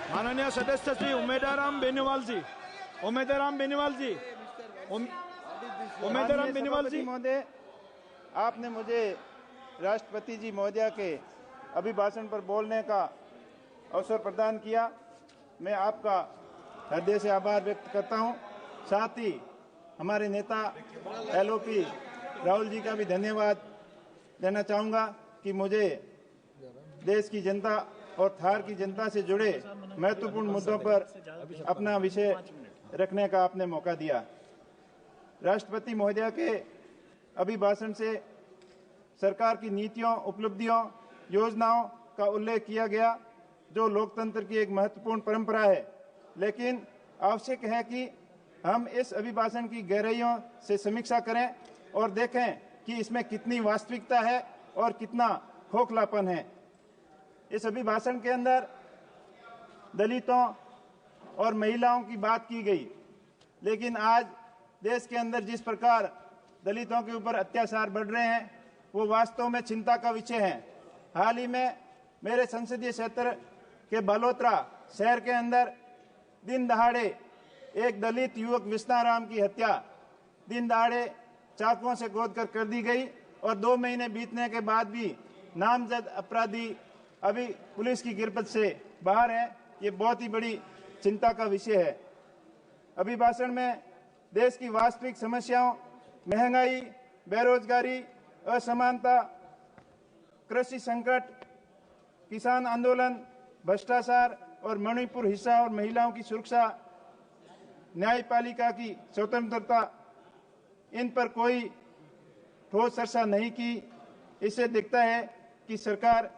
माननीय सदस्य श्री उमेदराम बेनीवाल जी, महोदय, आपने मुझे राष्ट्रपति जी महोदय के अभिभाषण पर बोलने का अवसर प्रदान किया। मैं आपका हृदय से आभार व्यक्त करता हूं। साथ ही हमारे नेता LOP राहुल जी का भी धन्यवाद देना चाहूँगा कि मुझे देश की जनता और थार की जनता से जुड़े महत्वपूर्ण मुद्दों पर अपना विषय रखने का आपने मौका दिया। राष्ट्रपति महोदय के अभिभाषण से सरकार की नीतियों, उपलब्धियों, योजनाओं का उल्लेख किया गया, जो लोकतंत्र की एक महत्वपूर्ण परंपरा है। लेकिन आवश्यक है कि हम इस अभिभाषण की गहराइयों से समीक्षा करें और देखें कि इसमें कितनी वास्तविकता है और कितना खोखलापन है। इस अभिभाषण के अंदर दलितों और महिलाओं की बात की गई, लेकिन आज देश के अंदर जिस प्रकार दलितों के ऊपर अत्याचार बढ़ रहे हैं, वो वास्तव में चिंता का विषय है। हाल ही में मेरे संसदीय क्षेत्र के बलोत्रा शहर के अंदर दिन दहाड़े एक दलित युवक विष्णाराम की हत्या दिन दहाड़े चाकुओं से गोद कर दी गई और 2 महीने बीतने के बाद भी नामजद अपराधी अभी पुलिस की गिरफ्त से बाहर है। ये बहुत ही बड़ी चिंता का विषय है। अभिभाषण में देश की वास्तविक समस्याओं, महंगाई, बेरोजगारी, असमानता, कृषि संकट, किसान आंदोलन, भ्रष्टाचार और मणिपुर हिंसा और महिलाओं की सुरक्षा, न्यायपालिका की स्वतंत्रता, इन पर कोई ठोस चर्चा नहीं की। इससे दिखता है कि सरकार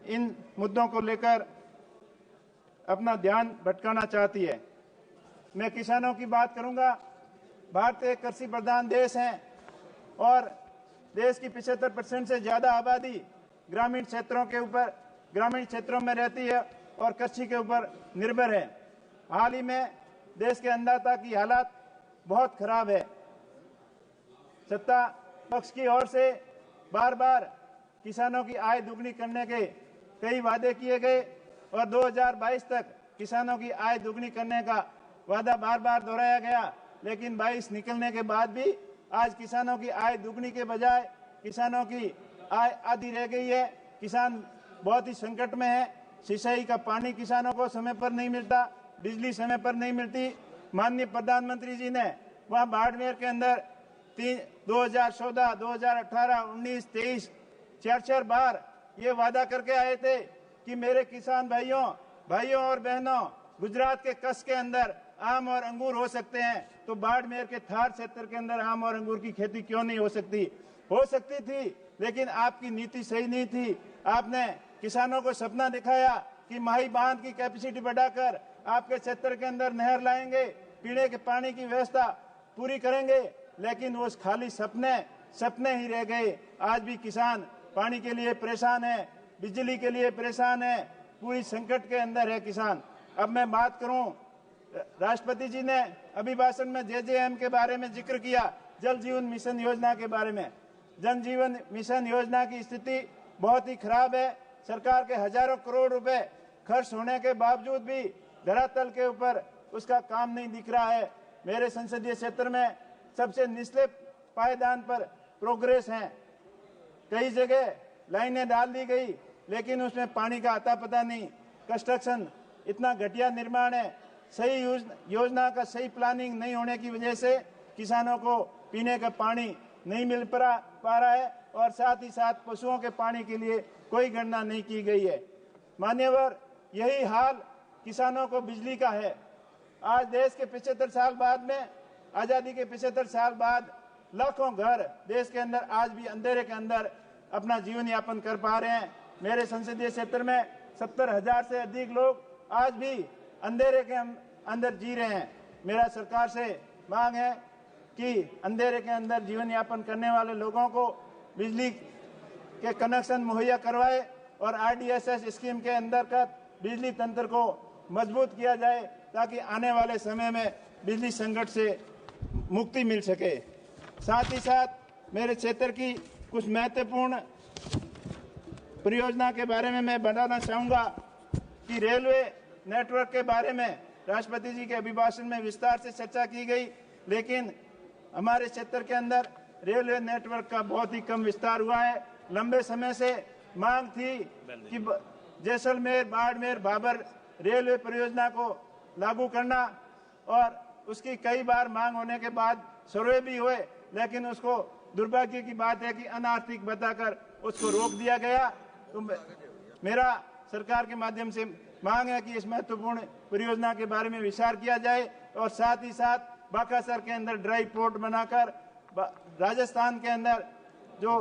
इन मुद्दों को लेकर अपना ध्यान भटकाना चाहती है। मैं किसानों की बात करूंगा। भारत एक कृषि प्रधान देश है और देश की 75% से ज्यादा आबादी ग्रामीण क्षेत्रों में रहती है और कृषि के ऊपर निर्भर है। हाल ही में देश के अन्नदाता की हालत बहुत खराब है। सत्ता पक्ष की ओर से बार बार किसानों की आय दुगनी करने के कई वादे किए गए और 2022 तक किसानों की आय दुगनी करने का वादा बार बार दोहराया गया, लेकिन 22 निकलने के बाद भी आज किसानों की आय दुगनी के बजाय किसानों की आय आधी रह गई है। किसान बहुत ही संकट में है। सिंचाई का पानी किसानों को समय पर नहीं मिलता, बिजली समय पर नहीं मिलती। माननीय प्रधानमंत्री जी ने वहां बाड़मेर के अंदर 2014, 2018, 19, 23 4 बार ये वादा करके आए थे कि मेरे किसान भाइयों और बहनों, गुजरात के कच्छ के अंदर आम और अंगूर हो सकते हैं, तो बाड़मेर के थार क्षेत्र के अंदर आम और अंगूर की खेती क्यों नहीं हो सकती? हो सकती थी, लेकिन आपकी नीति सही नहीं थी। आपने किसानों को सपना दिखाया कि माही बांध की कैपेसिटी बढ़ाकर आपके क्षेत्र के अंदर नहर लाएंगे, पीने के पानी की व्यवस्था पूरी करेंगे, लेकिन वो खाली सपने ही रह गए। आज भी किसान पानी के लिए परेशान है, बिजली के लिए परेशान है, पूरी संकट के अंदर है किसान। अब मैं बात करूं, राष्ट्रपति जी ने अभिभाषण में JJM के बारे में जिक्र किया, जल जीवन मिशन योजना के बारे में। जल जीवन मिशन योजना की स्थिति बहुत ही खराब है। सरकार के हजारों करोड़ रुपए खर्च होने के बावजूद भी धरातल के ऊपर उसका काम नहीं दिख रहा है। मेरे संसदीय क्षेत्र में सबसे निचले पायदान पर प्रोग्रेस है। कई जगह लाइनें डाल दी गई, लेकिन उसमें पानी का अता पता नहीं। कंस्ट्रक्शन इतना घटिया निर्माण है, सही योजना का सही प्लानिंग नहीं होने की वजह से किसानों को पीने का पानी नहीं मिल पा रहा है और साथ ही साथ पशुओं के पानी के लिए कोई गणना नहीं की गई है। मान्यवर, यही हाल किसानों को बिजली का है। आज देश के 75 साल बाद में, आजादी के 75 साल बाद लाखों घर देश के अंदर आज भी अंधेरे के अंदर अपना जीवन यापन कर पा रहे हैं। मेरे संसदीय क्षेत्र में 70,000 से अधिक लोग आज भी अंधेरे के अंदर जी रहे हैं। मेरा सरकार से मांग है कि अंधेरे के अंदर जीवन यापन करने वाले लोगों को बिजली के कनेक्शन मुहैया करवाए और RDSS स्कीम के अंतर्गत बिजली तंत्र को मजबूत किया जाए, ताकि आने वाले समय में बिजली संकट से मुक्ति मिल सके। साथ ही साथ मेरे क्षेत्र की कुछ महत्वपूर्ण परियोजना के बारे में मैं बताना चाहूँगा। कि रेलवे नेटवर्क के बारे में राष्ट्रपति जी के अभिभाषण में विस्तार से चर्चा की गई, लेकिन हमारे क्षेत्र के अंदर रेलवे नेटवर्क का बहुत ही कम विस्तार हुआ है। लंबे समय से मांग थी कि जैसलमेर, बाड़मेर, भाबर रेलवे परियोजना को लागू करना, और उसकी कई बार मांग होने के बाद सर्वे भी हुए, लेकिन उसको दुर्भाग्य की बात है कि अनार्थिक बताकर उसको रोक दिया गया। तो मेरा सरकार के माध्यम से मांग है कि इस महत्वपूर्ण परियोजना के बारे में विचार किया जाए, और साथ ही साथ बाकासर के अंदर ड्राई पोर्ट बनाकर राजस्थान के अंदर जो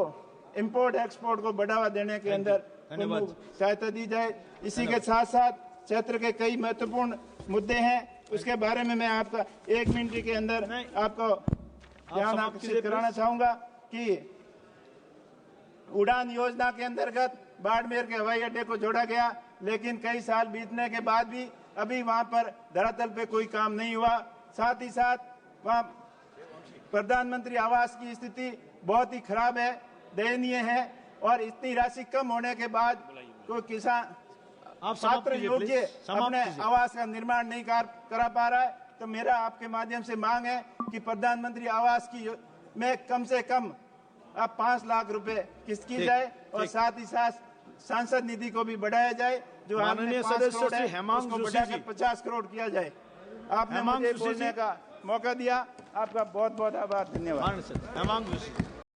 इंपोर्ट एक्सपोर्ट को बढ़ावा देने के अंदर सहायता दी जाए। इसी के साथ साथ क्षेत्र के कई महत्वपूर्ण मुद्दे हैं, उसके बारे में मैं आपका 1 मिनट के अंदर आपको ध्यान आकर्षित कराना चाहूंगा कि उड़ान योजना के अंतर्गत बाड़मेर के हवाई अड्डे को जोड़ा गया, लेकिन कई साल बीतने के बाद भी अभी वहां पर धरातल पे कोई काम नहीं हुआ। साथ ही साथ वहां प्रधानमंत्री आवास की स्थिति बहुत ही खराब है, दयनीय है, और इतनी राशि कम होने के बाद कोई किसान पात्र योग्य अपने आवास का निर्माण नहीं करा पा रहा है। तो मेरा आपके माध्यम से मांग है कि प्रधानमंत्री आवास की में कम से कम अब 5 लाख रुपए किस्त की जाए, और साथ ही साथ सांसद निधि को भी बढ़ाया जाए, जो माननीय सदस्य श्री हेमांग जोशी जी 50 करोड़ किया जाए। आपने मुझे बोलने का मौका दिया, आपका बहुत बहुत आभार, धन्यवाद। हेमांग जोशी।